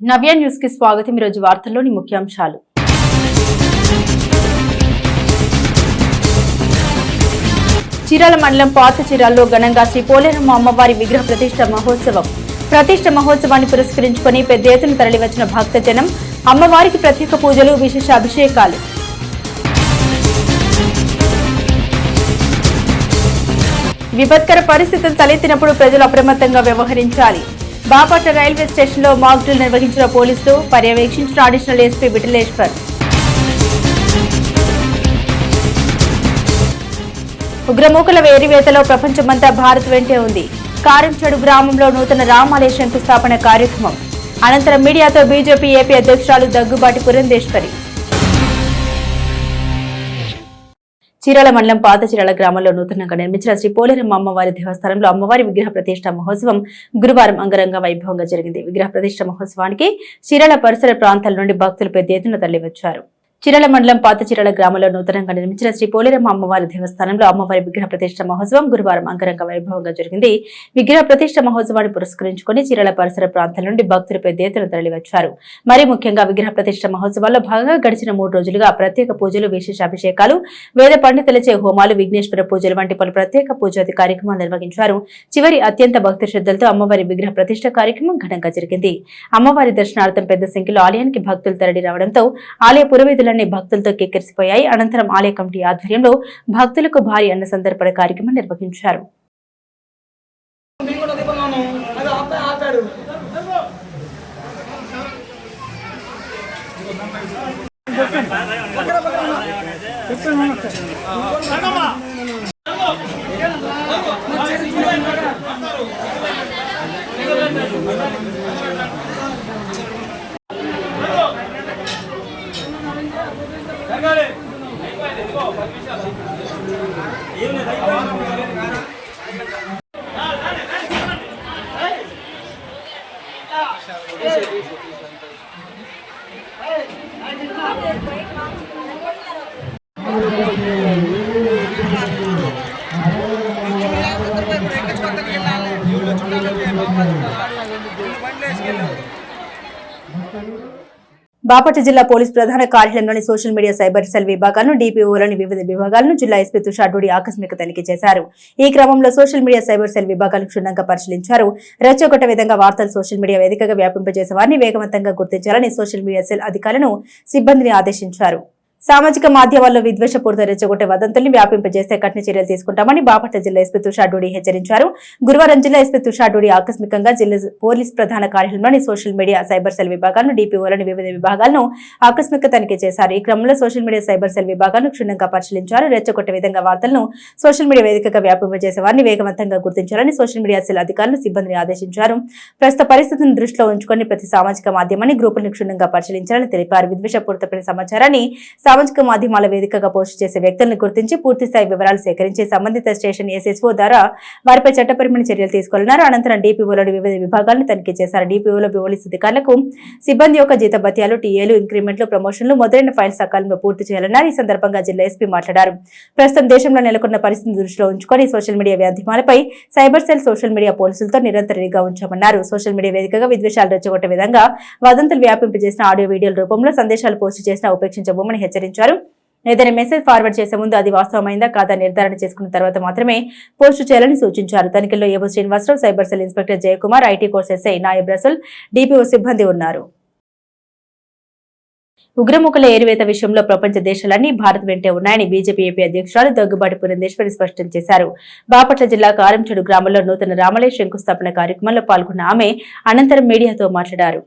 నవ్య news కి స్వాగతం। ఈరోజు వార్తల్లోని ముఖ్యాంశాలు। చీరాల మండలం పాత చీరాల్లో ఘనంగా శ్రీ పోలేరమ్మ అమ్మవారి విగ్రహ ప్రతిష్ఠ మహోత్సవం। ప్రతిష్ఠ మహోత్సవాన్ని పురస్కరించుకొని పెద్ద ఎత్తున తరలివచ్చిన భక్తజనం అమ్మవారికి ప్రత్యేక పూజలు, విశేష అభిషేకాలు। విపత్కర పరిస్థితులు తలెత్తినప్పుడు ప్రజలు అప్రమత్తంగా వ్యవహరించాలి। బాపట్ల రైల్వే స్టేషన్లో మాక్ డ్రిల్ నిర్వహించిన పోలీసులు, పర్యవేక్షించిన అడిషనల్ ఎస్పీ విఠలేశ్వర్। ఉగ్రమూకల వేరివేతలో ప్రపంచమంతా భారత్ వెంటే ఉంది। కారంచెడు గ్రామంలో నూతన రామాలయ శంకుస్థాపన కార్యక్రమం అనంతరం మీడియాతో బీజేపీ ఏపీ అధ్యక్షురాలు దగ్గుబాటి పురంధేశ్వరి। చీరాల మండలం పాత చీరాల గ్రామంలో నూతనంగా నిర్మించిన శ్రీ పోలేరమ్మ అమ్మవారి దేవస్థానంలో అమ్మవారి విగ్రహ ప్రతిష్ఠ మహోత్సవం గురువారం అంగరంగ వైభవంగా జరిగింది। విగ్రహ ప్రతిష్ఠ మహోత్సవానికి చీరాల పరిసర ప్రాంతాల నుండి భక్తులు పెద్ద ఎత్తున తరలివచ్చారు। చీరాల మండలం పాత చీరాల గ్రామంలో నూతనంగా నిర్మించిన శ్రీ పోలేరమ్మ అమ్మవారి దేవస్థానంలో అమ్మవారి విగ్రహ ప్రతిష్ఠ మహోత్సవం గురువారం అంగరంగ వైభవంగా జరిగింది। విగ్రహ ప్రతిష్ఠ మహోత్సవాన్ని పురస్కరించుకుని చీరాల పరిసర ప్రాంతాల నుండి భక్తులు పెద్ద ఎత్తున తరలివచ్చారు। మరీ ముఖ్యంగా విగ్రహ ప్రతిష్ఠ మహోత్సవాల్లో భాగంగా గడిచిన 3 రోజులుగా ప్రత్యేక పూజలు, విశేష అభిషేకాలు, వేద పండితులచే హోమాలు, విఘ్నేశ్వర పూజలు వంటి పలు ప్రత్యేక పూజాది కార్యక్రమాలు నిర్వహించారు। చివరి అత్యంత భక్తి శ్రద్ధలతో అమ్మవారి విగ్రహ ప్రతిష్ఠ కార్యక్రమం ఘనంగా జరిగింది। అమ్మవారి దర్శనార్థం పెద్ద సంఖ్యలో ఆలయానికి భక్తులు తరలి రావడంతో ఆలయ పురోహితుల భక్తులతో కెక్కిరిసిపోయాయి। అనంతరం ఆలయ కమిటీ ఆధ్వర్యంలో భక్తులకు భారీ అన్న సందర్పణ కార్యక్రమం నిర్వహించారు। బాపట్ల జిల్లా పోలీస్ ప్రధాన కార్యాలయంలోని సోషల్ మీడియా సైబర్ సెల్ విభాగాలను, డిపిఓలోని వివిధ విభాగాలను జిల్లా ఎస్పీ తుషార్ డూడి ఆకస్మిక తనిఖీ చేశారు। ఈ క్రమంలో సోషల్ మీడియా సైబర్ సెల్ విభాగాలను క్షుణ్ణంగా పరిశీలించారు। రెచ్చగొట్టే విధంగా వార్తలు సోషల్ మీడియా వేదికగా వ్యాపింపజేసే వారిని వేగవంతంగా గుర్తించాలని సోషల్ మీడియా సెల్ అధికారులను, సిబ్బందిని ఆదేశించారు। సామాజిక మాధ్యమాల్లో విద్వేషపూరిత రెచ్చగొట్టే వదంతుల్ని వ్యాపింపజేస్తే కఠిన చర్యలు తీసుకుంటామని బాపట్ల జిల్లా ఎస్పీ తుషార్ డూడి హెచ్చరించారు। గురువారం జిల్లా ఎస్పీ తుషార్ డూడి ఆకస్మికంగా జిల్లా పోలీస్ ప్రధాన కార్యాలయంలోని సోషల్ మీడియా సైబర్ సెల్ విభాగాలను, డిపిఓలోని వివిధ విభాగాలను ఆకస్మిక తనిఖీ చేశారు। ఈ క్రమంలో సోషల్ మీడియా సైబర్ సెల్ విభాగాలను క్షుణ్ణంగా పరిశీలించారు। రెచ్చగొట్టే విధంగా వార్తలను సోషల్ మీడియా వేదికగా వ్యాపింపజేసే వారిని వేగవంతంగా గుర్తించాలని సోషల్ మీడియా సెల్ అధికారులు, సిబ్బందిని ఆదేశించారు। ప్రస్తుత పరిస్థితులను దృష్టిలో ఉంచుకొని ప్రతి సామాజిక మాధ్యమాన్ని, గ్రూపులను క్షుణ్ణంగా పరిశీలించాలని తెలిపారు। విద్వేషపూరితమైన సమాచారాన్ని సామాజిక మాధ్యమాల వేదికగా పోస్టు చేసే వ్యక్తులను గుర్తించి పూర్తిస్థాయి వివరాలు సేకరించి సంబంధిత స్టేషన్ ఎస్ఎస్ఓ ద్వారా వారిపై చట్టపరమైన చర్యలు తీసుకోవాలన్నారు। అనంతరం డిపిఓలోని వివిధ విభాగాలను తనిఖీ చేశారు। డిపిఓలో పోలీసు అధికారులకు సిబ్బంది యొక్క జీతభత్యాలు, టీఏలు, ఇంక్రిమెంట్లు, ప్రమోషన్లు మొదలైన ఫైల్స్ సకాలంలో పూర్తి చేయాలన్నారు। ఈ సందర్భంగా జిల్లా ఎస్పీ మాట్లాడారు। ప్రస్తుతం దేశంలో నెలకొన్న పరిస్థితిని దృష్టిలో ఉంచుకొని సోషల్ మీడియా మాధ్యమాలపై సైబర్ సెల్ సోషల్ మీడియా పోలీసులతో నిరంతర నిఘా ఉంచామన్నారు। సోషల్ మీడియా వేదికగా విద్వేషాలు రెచ్చగొట్టే విధంగా వదంతులు వ్యాపింపజేసిన ఆడియో, వీడియోల రూపంలో సందేశాలు పోస్టు చేసినా ఉపేక్షించబోమని హెచ్చరించారు। ఏదైనా మెసేజ్ ఫార్వర్డ్ చేసే ముందు అది వాస్తవమైందా కాదా నిర్ధారణ చేసుకున్న తర్వాత మాత్రమే పోస్టు చేయాలని సూచించారు। తనిఖీల్లో AO Srinivasa Rao, cyber cell inspector Jayakumar, IT core SI Nayab Rasool, DPO సిబ్బంది ఉన్నారు। ఉగ్రముఖల ఏరివేత విషయంలో ప్రపంచ దేశాలన్నీ భారత్ వెంటే ఉన్నాయని బీజేపీ ఏపీ అధ్యక్షురాలు దగ్గుబాటి పురంధేశ్వరి స్పష్టం చేశారు। బాపట్ల జిల్లా కారంచెడు గ్రామంలో నూతన రామాలయ శంకుస్థాపన కార్యక్రమంలో పాల్గొన్న ఆమె అనంతరం మీడియాతో మాట్లాడారు।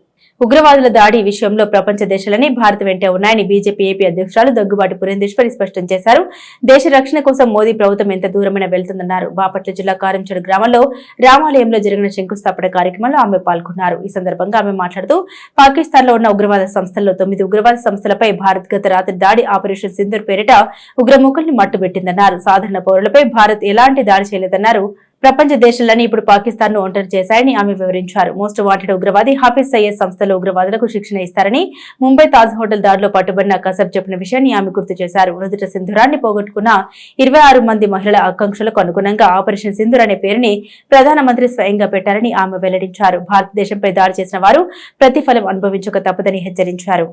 ఉగ్రవాదుల దాడి విషయంలో ప్రపంచ దేశాలన్నీ భారత్ వెంటే ఉన్నాయని బీజేపీ ఏపీ అధ్యక్షురాలు దగ్గుబాటి పురంధేశ్వరి స్పష్టం చేశారు। దేశ రక్షణ కోసం మోదీ ప్రభుత్వం ఎంత దూరమైనా వెళ్తుందన్నారు। బాపట్ల జిల్లా కారంచెడు గ్రామంలో రామాలయంలో జరిగిన శంకుస్థాపన కార్యక్రమంలో ఆమె పాల్గొన్నారు। ఈ సందర్భంగా ఆమె మాట్లాడుతూ పాకిస్తాన్ లో ఉన్న ఉగ్రవాద సంస్థల్లో 9 ఉగ్రవాద సంస్థలపై భారత్ గత రాత్రి దాడి ఆపరేషన్ సింధూర్ పేరిట ఉగ్రముఖల్ని మట్టుబెట్టిందన్నారు। సాధారణ పౌరులపై భారత్ ఎలాంటి దాడి చేయలేదన్నారు। ప్రపంచ దేశాలని ఇప్పుడు పాకిస్తాన్ ను ఒంటరి చేశాయని ఆమె వివరించారు. మోస్ట్ వాంటెడ్ ఉగ్రవాది హాఫీజ్ సయ్యద్ సంస్థలో ఉగ్రవాదులకు శిక్షణ ఇస్తారని ముంబై తాజ్ హోటల్ దాడిలో పట్టుబడిన కసబ్ చెప్పిన విషయాన్ని ఆమె గుర్తు చేశారు. నుదుట సింధూరాన్ని పోగొట్టుకున్న 26 మంది మహిళల ఆకాంక్షలకు అనుగుణంగా ఆపరేషన్ సింధూర్ అనే పేరుని ప్రధానమంత్రి స్వయంగా పెట్టారని ఆమె వెల్లడించారు. భారతదేశంపై దాడి చేసిన వారు ప్రతిఫలం అనుభవించక తప్పదని హెచ్చరించారు.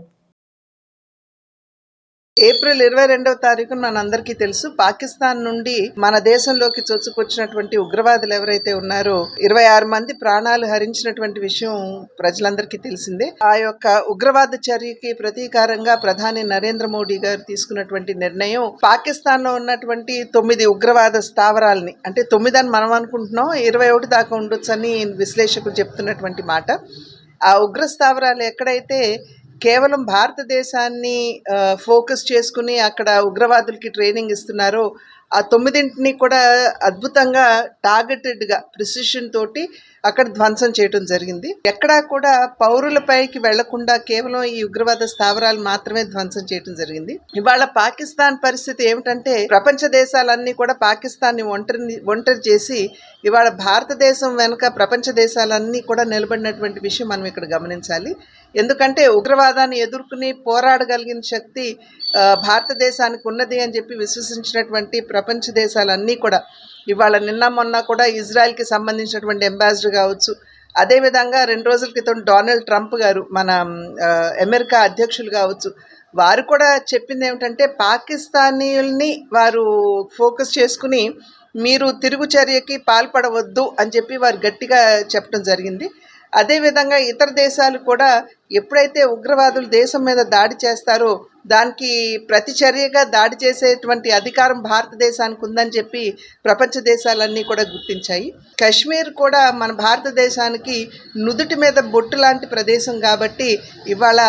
ఏప్రిల్ 22వ తారీఖున మనందరికీ తెలుసు, పాకిస్తాన్ నుండి మన దేశంలోకి చొచ్చుకొచ్చినటువంటి ఉగ్రవాదులు ఎవరైతే ఉన్నారో 26 మంది ప్రాణాలు హరించినటువంటి విషయం ప్రజలందరికీ తెలిసిందే. ఆ యొక్క ఉగ్రవాద చర్యకి ప్రతీకారంగా ప్రధాని నరేంద్ర మోడీ గారు తీసుకున్నటువంటి నిర్ణయం పాకిస్తాన్ లో ఉన్నటువంటి 9 ఉగ్రవాద స్థావరాలని, అంటే 9 అని మనం అనుకుంటున్నాం, 21 దాకా ఉండొచ్చని విశ్లేషకులు చెప్తున్నటువంటి మాట. ఆ ఉగ్ర స్థావరాలు ఎక్కడైతే కేవలం భారతదేశాన్ని ఫోకస్ చేసుకుని అక్కడ ఉగ్రవాదులకి ట్రైనింగ్ ఇస్తున్నారో ఆ 9ని కూడా అద్భుతంగా టార్గెటెడ్గా ప్రిసిషన్ తోటి అక్కడ ధ్వంసం చేయడం జరిగింది. ఎక్కడా కూడా పౌరులపైకి వెళ్లకుండా కేవలం ఈ ఉగ్రవాద స్థావరాలు మాత్రమే ధ్వంసం చేయడం జరిగింది. ఇవాళ పాకిస్తాన్ పరిస్థితి ఏమిటంటే ప్రపంచ దేశాలన్నీ కూడా పాకిస్తాన్ని ఒంటరి చేసి ఇవాళ భారతదేశం వెనుక ప్రపంచ దేశాలన్నీ కూడా నిలబడినటువంటి విషయం మనం ఇక్కడ గమనించాలి. ఎందుకంటే ఉగ్రవాదాన్ని ఎదుర్కొని పోరాడగలిగిన శక్తి భారతదేశానికి ఉన్నది అని చెప్పి విశ్వసించినటువంటి ప్రపంచ దేశాలన్నీ కూడా ఇవాళ నిన్న మొన్న కూడా ఇజ్రాయెల్కి సంబంధించినటువంటి అంబాసిడర్ కావచ్చు, అదేవిధంగా 2 రోజుల క్రితం డొనాల్డ్ ట్రంప్ గారు మన అమెరికా అధ్యక్షులు కావచ్చు, వారు కూడా చెప్పింది ఏమిటంటే పాకిస్తానీల్ని వారు ఫోకస్ చేసుకుని మీరు తిరుగు చర్యకి పాల్పడవద్దు అని చెప్పి వారు గట్టిగా చెప్పడం జరిగింది. అదేవిధంగా ఇతర దేశాలు కూడా ఎప్పుడైతే ఉగ్రవాదులు దేశం మీద దాడి చేస్తారో దానికి ప్రతిచర్యగా దాడి చేసేటువంటి అధికారం భారతదేశానికి ఉందని చెప్పి ప్రపంచ దేశాలన్నీ కూడా గుర్తించాయి. కశ్మీర్ కూడా మన భారతదేశానికి నుదుటి మీద బొట్టు లాంటి ప్రదేశం కాబట్టి ఇవాళ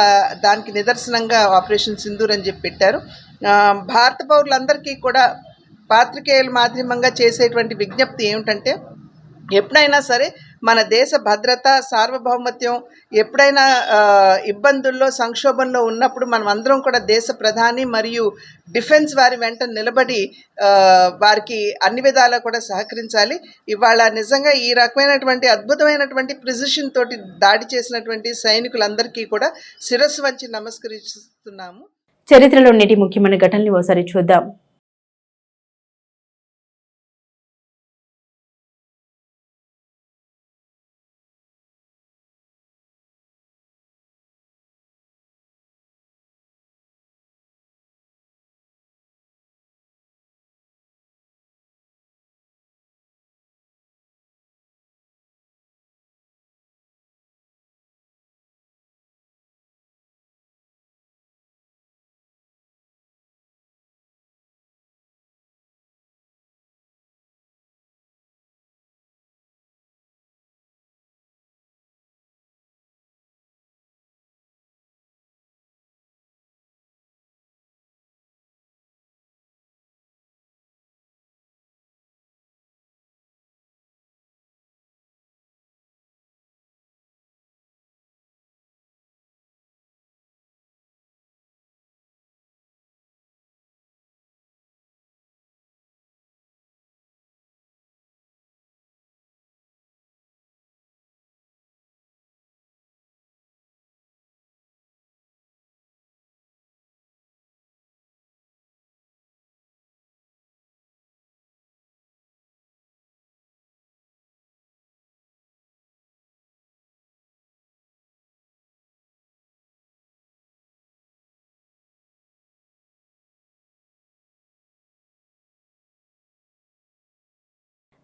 దానికి నిదర్శనంగా ఆపరేషన్ సింధూర్ అని చెప్పి పెట్టారు. భారత పౌరులందరికీ కూడా పాత్రికేయుల మాధ్యమంగా చేసేటువంటి విజ్ఞప్తి ఏమిటంటే ఎప్పుడైనా సరే మన దేశ భద్రత సార్వభౌమత్యం ఎప్పుడైనా ఇబ్బందుల్లో సంక్షోభంలో ఉన్నప్పుడు మనం అందరం కూడా దేశ ప్రధాని మరియు డిఫెన్స్ వారి వెంట నిలబడి వారికి అన్ని విధాలా కూడా సహకరించాలి. ఇవాళ నిజంగా ఈ రకమైనటువంటి అద్భుతమైనటువంటి ప్రిసిషన్ తోటి దాడి చేసినటువంటి సైనికులందరికీ కూడా శిరస్సు వంచి నమస్కరిస్తున్నాము. చరిత్రలో నేటి ముఖ్యమైన ఘటనలు ఒకసారి చూద్దాం.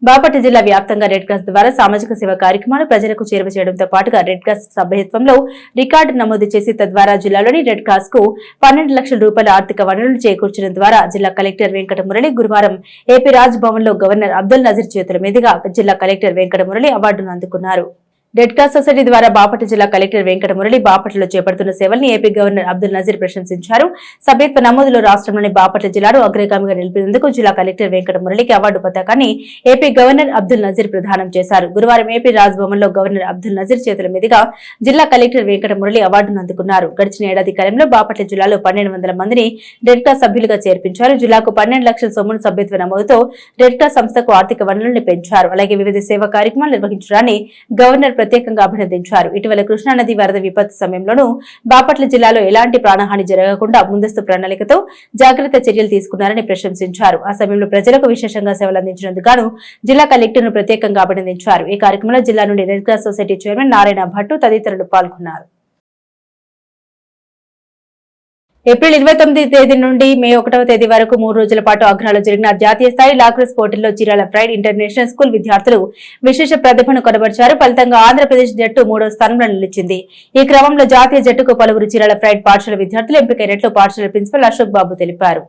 బాపట్ల జిల్లా వ్యాప్తంగా రెడ్ క్రాస్ ద్వారా సామాజిక సేవ కార్యక్రమాలు ప్రజలకు చేరువ చేయడంతో పాటుగా రెడ్ క్రాస్ సభ్యత్వంలో రికార్డు నమోదు చేసి తద్వారా జిల్లాలోని రెడ్ క్రాస్ కు 12 లక్షల రూపాయల ఆర్థిక వనరులు చేకూర్చడం ద్వారా జిల్లా కలెక్టర్ వెంకట మురళి గురువారం ఏపీ రాజ్ భవన్ లో గవర్నర్ అబ్దుల్ నజీర్ చేతుల మీదుగా జిల్లా కలెక్టర్ వెంకట మురళి అవార్డును అందుకున్నారు. రెడ్ క్రాస్ సొసైటీ ద్వారా బాపట్ల జిల్లా కలెక్టర్ వెంకట మురళి బాపట్లలో చేపడుతున్న సేవల్ని ఏపీ గవర్నర్ అబ్దుల్ నజీర్ ప్రశంసించారు. సభ్యత్వ నమోదులో రాష్ట్రంలోని బాపట్ల జిల్లాను అగ్రగామిగా నిలిపినందుకు జిల్లా కలెక్టర్ వెంకట మురళికి అవార్డు పతాకాన్ని ఏపీ గవర్నర్ అబ్దుల్ నజీర్ ప్రదానం చేశారు. గురువారం ఏపీ రాజ్భవన్ లో గవర్నర్ అబ్దుల్ నజీర్ చేతుల మీదుగా జిల్లా కలెక్టర్ వెంకట మురళి అవార్డును అందుకున్నారు. గడిచిన ఏడాది కాలంలో బాపట్ల జిల్లాలో 1200 మందిని రెడ్ క్రాస్ సభ్యులుగా చేర్పించారు. జిల్లాకు 12 లక్షల సొమ్మును సభ్యత్వ నమోదుతో రెడ్ క్రాస్ సంస్థకు ఆర్థిక వనరులను పెంచారు. అలాగే వివిధ సేవా కార్యక్రమాలు నిర్వహించడాన్ని గవర్నర్ ప్రత్యేకంగా అభినందించారు. ఇటీవల కృష్ణానది వరద విపత్తు సమయంలోనూ బాపట్ల జిల్లాలో ఎలాంటి ప్రాణహాని జరగకుండా ముందస్తు ప్రణాళికతో జాగ్రత్త చర్యలు తీసుకున్నారని ప్రశంసించారు. ఆ సమయంలో ప్రజలకు విశేషంగా సేవలు అందించినందుకు గాను జిల్లా కలెక్టర్ను ప్రత్యేకంగా అభినందించారు. ఈ కార్యక్రమంలో జిల్లా నుండి red cross society chairman Narayana Bhattu తదితరులు పాల్గొన్నారు. ఏప్రిల్ 29 తేదీ నుండి మే 1వ తేదీ వరకు 3 రోజుల పాటు ఆగ్రాలో జరిగిన జాతీయ స్థాయి లాక్రోస్ పోటీల్లో చీరాల ప్రైడ్ ఇంటర్నేషనల్ స్కూల్ విద్యార్థులు విశేష ప్రతిభను కనబరిచారు. ఫలితంగా ఆంధ్రప్రదేశ్ జట్టు 3వ స్థానంలో నిలిచింది. ఈ క్రమంలో జాతీయ జట్టుకు పలువురు చీరాల ప్రైడ్ పాఠశాల విద్యార్థులు ఎంపికైనట్లు పాఠశాల ప్రిన్సిపల్ అశోక్ బాబు తెలిపారు.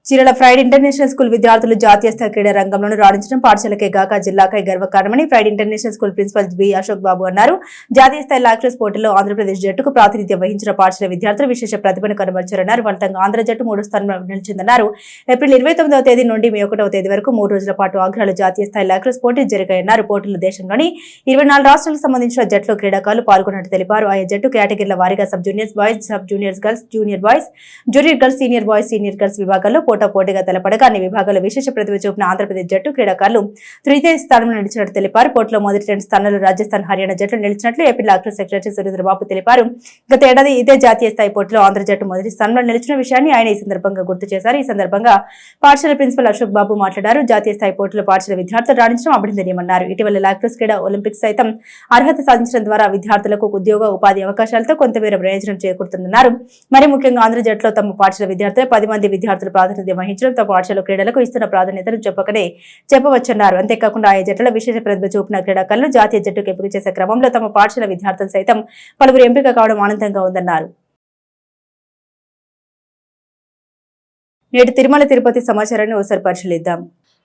చీరాల ఫ్రైడ్ ఇంటర్నేషనల్ స్కూల్ విద్యార్థులు జాతీయ స్థాయి క్రీడా రంగంలో రాణించడం పాఠశాలకే గాక జిల్లాకై గర్వకారణమని Pride International School principal B Ashok Babu అన్నారు. జాతీయ స్థాయి లాక్రోస్ పోటీల్లో ఆంధ్రప్రదేశ్ జట్టుకు ప్రాతినిధ్యం వహించిన పాఠశాల విద్యార్థులు విశేష ప్రతిభను కనబరిచారన్నారు. ఫలితంగా ఆంధ్ర జట్టు 3వ స్థానంలో నిలిచిందన్నారు. ఏప్రిల్ 29వ తేదీ నుండి మే 1వ తేదీ వరకు 3 రోజుల పాటు ఆగ్రాలో జాతీయ స్థాయి లాక్రోస్ పోటీలు జరిగాయన్నారు. పోటీల్లో దేశంలోని 24 రాష్ట్రాలకు సంబంధించిన జట్లు క్రీడాకారులు పాల్గొన్నట్టు తెలిపారు. ఆయా జట్టు కేటగిరీల వారీగా sub juniors boys, sub juniors girls, junior boys, junior girls, senior boys, senior girls విభాగాల్లో పోటాపోటీగా తెలపడగా అన్ని విభాగాల్లో విశేష ప్రతిభ చూపిన ఆంధ్రప్రదేశ్ జట్టు క్రీడాకారులు తృతీయ స్థానంలో నిలిచినట్టు తెలిపారు. పోటీలో మొదటి 2 స్థానాల్లో రాజస్థాన్, హర్యానా జట్లు నిలిచినట్లు ఏపీ లాక్రోస్ సెక్రటరీ సురేంద్రబాబు తెలిపారు. గత ఏడాది ఇదే జాతీయ స్థాయి పోటీలో ఆంధ్ర జట్టు మొదటి స్థానంలో నిలిచిన విషయాన్ని ఆయన ఈ సందర్భంగా గుర్తు చేశారు. ఈ సందర్భంగా పాఠశాల ప్రిన్సిపల్ అశోక్ బాబు మాట్లాడారు. జాతీయ స్థాయి పోటీలో పాఠశాల విద్యార్థులు రాణించడం అభినందనీయమన్నారు. ఇటీవల లాక్రోస్ క్రీడా ఒలింపిక్స్ సైతం అర్హత సాధించడం ద్వారా విద్యార్థులకు ఉద్యోగ ఉపాధి అవకాశాలతో కొంతమేర ప్రయోజనం చేకూరుతుందన్నారు. మరి ముఖ్యంగా ఆంధ్ర జట్టులో తమ పాఠశాల విద్యార్థులు 10 మంది విద్యార్థులు ప్రాతినిధ్యం వహించడం తమ పాఠశాల క్రీడలకు ఇస్తున్న ప్రాధాన్యతను చెప్పవచ్చన్నారు. అంతేకాకుండా ఆయా జట్టులో విశేష ప్రతిభ చూపిన క్రీడాకారులు జాతీయ జట్టుకు ఎంపిక చేసే క్రమంలో తమ పాఠశాల విద్యార్థులు సైతం పలువురు ఎంపిక కావడం ఆనందంగా ఉందన్నారు. నేటి తిరుమల తిరుపతి సమాచారాన్ని ఒకసారి పరిశీలిద్దాం.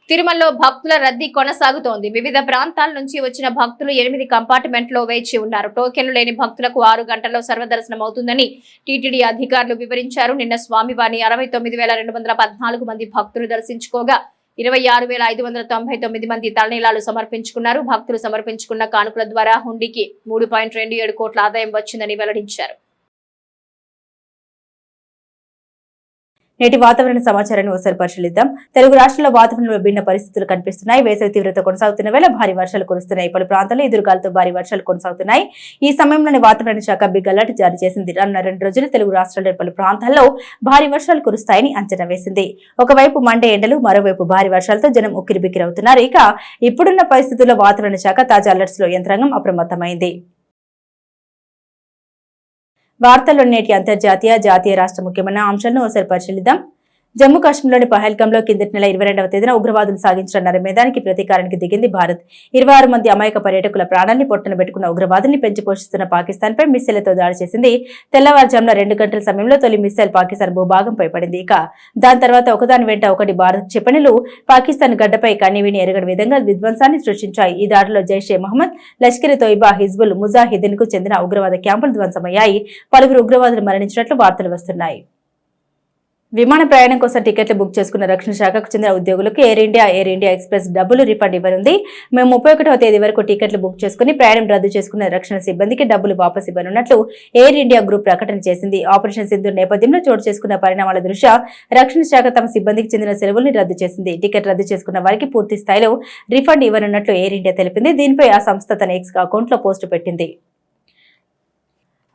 తిరుమలలో భక్తుల రద్దీ కొనసాగుతోంది. వివిధ ప్రాంతాల నుంచి వచ్చిన భక్తులు 8 కంపార్ట్మెంట్లో వేచి ఉన్నారు. టోకెన్లు లేని భక్తులకు 6 గంటల్లో సర్వదర్శనం అవుతుందని టీటీడీ అధికారులు వివరించారు. నిన్న స్వామివారిని 69,214 మంది భక్తులు దర్శించుకోగా 26,599 మంది తలనీలాలు సమర్పించుకున్నారు. భక్తులు సమర్పించుకున్న కానుకల ద్వారా హుండీకి 3.27 కోట్ల ఆదాయం వచ్చిందని వెల్లడించారు. నేటి వాతావరణ సమాచారాన్ని ఒకసారి పరిశీలిద్దాం. తెలుగు రాష్ట్రాల్లో వాతావరణంలో భిన్న పరిస్థితులు కనిపిస్తున్నాయి. వేసవి తీవ్రత కొనసాగుతున్న వేళ భారీ వర్షాలు కురుస్తున్నాయి. పలు ప్రాంతాల్లో ఎదురుగాలతో భారీ వర్షాలు కొనసాగుతున్నాయి. ఈ సమయంలోనే వాతావరణ శాఖ బిగ్ అలర్ట్ జారీ చేసింది. రానున్న 2 రోజులు తెలుగు రాష్ట్రాల్లోని పలు ప్రాంతాల్లో భారీ వర్షాలు కురుస్తాయని అంచనా వేసింది. ఒకవైపు మండే ఎండలు, మరోవైపు భారీ వర్షాలతో జనం ఉక్కిరిబిక్కిరవుతున్నారు. ఇక ఇప్పుడున్న పరిస్థితుల్లో వాతావరణ శాఖ తాజా అలర్ట్స్ లో యంత్రాంగం అప్రమత్తమైంది. వార్తల్లో నేటి అంతర్జాతీయ, జాతీయ, రాష్ట్ర ముఖ్యమైన అంశాలను ఒకసారి పరిశీలిద్దాం. జమ్మూ కాశ్మీర్లోని పహల్గాంలో కిందటి నెల 22వ తేదీన ఉగ్రవాదులు సాగించిన నరమేధానికి ప్రతీకారానికి దిగింది భారత్. 26 మంది అమాయక పర్యాటకుల ప్రాణాన్ని పొట్టన పెట్టుకున్న ఉగ్రవాదుల్ని పెంచి పోషిస్తున్న పాకిస్తాన్ పై మిస్సైలతో దాడి చేసింది. తెల్లవారుజామున 2 గంటల సమయంలో తొలి మిస్సైల్ పాకిస్తాన్ భూభాగంపై పడింది. ఇక దాని తర్వాత ఒకదాని వెంట ఒకటి భారత్ క్షిపణులు పాకిస్తాన్ గడ్డపై కన్నీవిని ఎరగని విధంగా విధ్వంసాన్ని సృష్టించాయి. ఈ దాడిలో జైషే మహమ్మద్, లష్కర్ తోయిబా, హిజ్బుల్ ముజాహిదీన్ కు చెందిన ఉగ్రవాద క్యాంపులు ధ్వంసమయ్యాయి. పలువురు ఉగ్రవాదులు మరణించినట్లు వార్తలు వస్తున్నాయి. విమాన ప్రయాణం కోసం టికెట్లు బుక్ చేసుకున్న రక్షణ శాఖకు చెందిన ఉద్యోగులకు ఎయిర్ ఇండియా ఎక్స్ప్రెస్ డబ్బులు రిఫండ్ ఇవ్వనుంది. మేము 31వ తేదీ వరకు టికెట్లు బుక్ చేసుకుని ప్రయాణం రద్దు చేసుకున్న రక్షణ సిబ్బందికి డబ్బులు వాపసు ఇవ్వనున్నట్లు ఎయిర్ ఇండియా గ్రూప్ ప్రకటన చేసింది. ఆపరేషన్ సింధూర్ నేపథ్యంలో చోటు చేసుకున్న పరిణామాల దృష్ట్యా రక్షణ శాఖ తమ సిబ్బందికి చెందిన సెలవుల్ని రద్దు చేసింది. టికెట్ రద్దు చేసుకున్న వారికి పూర్తి స్థాయిలో రిఫండ్ ఇవ్వనున్నట్లు ఎయిర్ ఇండియా తెలిపింది. దీనిపై ఆ సంస్థ తన ఎక్స్ అకౌంట్లో పోస్టు పెట్టింది.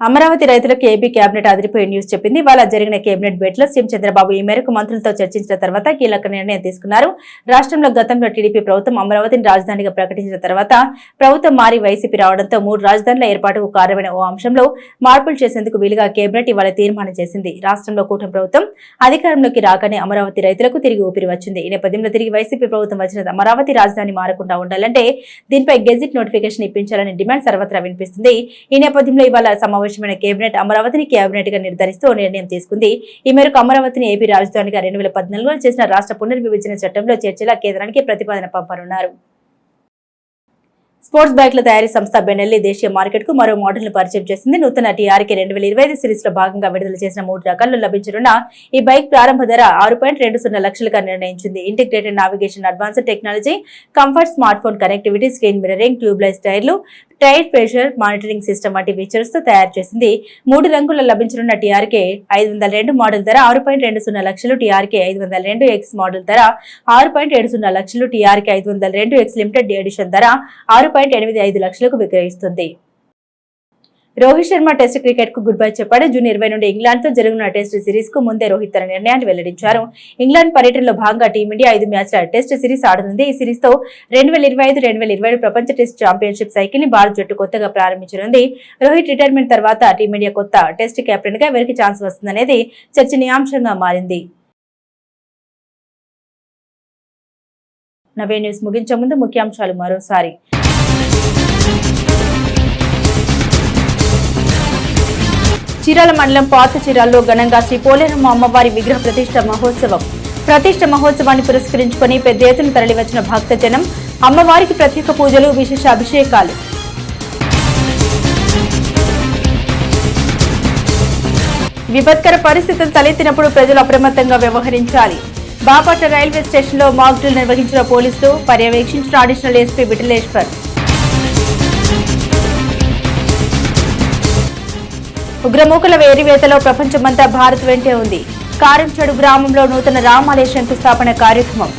అమరావతి రైతులకు ఏపీ కేబినెట్ అదిరిపోయే న్యూస్ చెప్పింది. వాళ్ళ జరిగిన కేబినెట్ భేటీలో సీఎం చంద్రబాబు ఈ మేరకు మంత్రులతో చర్చించిన తర్వాత కీలక నిర్ణయం తీసుకున్నారు. రాష్ట్రంలో గతంలో టీడీపీ ప్రభుత్వం అమరావతిని రాజధానిగా ప్రకటించిన తర్వాత ప్రభుత్వం మారి వైసీపీ రావడంతో 3 రాజధానుల ఏర్పాటుకు కారణమైన ఓ అంశంలో మార్పులు చేసేందుకు వీలుగా కేబినెట్ ఇవాళ తీర్మానం చేసింది. రాష్ట్రంలో కూటమి ప్రభుత్వం అధికారంలోకి రాగానే అమరావతి రైతులకు తిరిగి ఊపిరి వచ్చింది. ఈ నేపథ్యంలో తిరిగి వైసీపీ ప్రభుత్వం వచ్చిన అమరావతి రాజధాని మారకుండా ఉండాలంటే దీనిపై గెజిట్ నోటిఫికేషన్ ఇప్పించాలని డిమాండ్ సర్వత్రా వినిపిస్తుంది. ఈ నేపథ్యంలో ఇవాళ సమావేశమైన కేబినెట్ అమరావతిని కేబినెట్ గా నిర్ధారిస్తూ నిర్ణయం తీసుకుంది. ఈ మేరకు అమరావతిని ఏపీ రాజధానిగా 2014లో చేసిన రాష్ట్ర పునర్విభజన చట్టంలో చేర్చేలా కేంద్రానికి ప్రతిపాదన పంపనున్నారు. స్పోర్ట్స్ బైక్ల తయారీ సంస్థ బెనెల్లీ దేశీయ మార్కెట్ కు మరో మోడల్ ను పరిచయం చేసింది. నూతన టీఆర్కే 2025 సిరీస్ లో భాగంగా విడుదల చేసిన 3 రకాల్లో లభించనున్న ఈ బైక్ ప్రారంభ ధర 6.20 లక్షలుగా నిర్ణయించింది. Integrated navigation, advanced technology, comfort, smart phone connectivity, screen mirroring, tubeless టైర్లు, టైర్ ప్రెషర్ మానిటరింగ్ సిస్టమ్ వంటి ఫీచర్స్ తో తయారు చేసింది. 3 రంగుల్లో లభించనున్న టీఆర్కే 502 మోడల్ ధర 6.20 లక్షలు, టీఆర్కే 502X మోడల్ ధర 6.70 లక్షలు, టీఆర్కే 502X లిమిటెడ్ ఎడిషన్ ధర 6.85 లక్షలకు విక్రయిస్తుంది. రోహిత్ శర్మ టెస్ట్ క్రికెట్ కు గుడ్ బై చెప్పాడు. జూన్ 20 నుండి ఇంగ్లాండ్ తో జరగనున్న టెస్ట్ సిరీస్ కు ముందే రోహిత్ తన నిర్ణయాన్ని వెల్లడించారు. ఇంగ్లాండ్ పర్యటనలో భాగంగా టీమిండియా 5 మ్యాచ్ల టెస్ట్ సిరీస్ ఆడనుంది. ఈ సిరీస్ తో 2025-2027 ప్రపంచ టెస్ట్ ఛాంపియన్షిప్ సైకిల్ ని భారత్ జట్టు కొత్తగా ప్రారంభించనుంది. రోహిత్ రిటైర్మెంట్ తర్వాత టీమిండియా కొత్త టెస్ట్ కెప్టెన్ గా ఎవరికి ఛాన్స్ వస్తుందనేది చర్చనీయాంశంగా మారింది. నవే న్యూస్ ముగించే ముందు ముఖ్యాంశాలు మరోసారి. చీరాల మండలం పాత చీరాల్లో ఘనంగా శ్రీ పోలేరమ్మ అమ్మవారి విగ్రహ ప్రతిష్ఠ మహోత్సవాన్ని పురస్కరించుకుని పెద్ద ఎత్తున తరలివచ్చిన భక్తజనం. అమ్మవారికి ప్రత్యేక పూజలు, విశేష అభిషేకాలు. విపత్కర పరిస్థితులు తలెత్తినప్పుడు ప్రజలు అప్రమత్తంగా వ్యవహరించాలి. బాపట్ల రైల్వే స్టేషన్లో మాక్ డ్రిల్ నిర్వహించిన పోలీసులు, పర్యవేక్షించిన అడిషనల్ ఎస్పీ విఠలేశ్వర్. ఉగ్రమూకల వేరివేతలో ప్రపంచమంతా భారత్ వెంటే ఉంది. కారంచెడు గ్రామంలో నూతన రామాలయ శంకుస్థాపన కార్యక్రమం.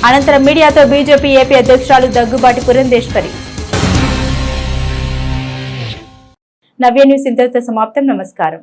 అనంతరం మీడియాతో బీజేపీ ఏపీ అధ్యక్షురాలు దగ్గుబాటి పురంధేశ్వరి. నవ్య న్యూస్ ఇంతటితో సమాప్తం. నమస్కారం.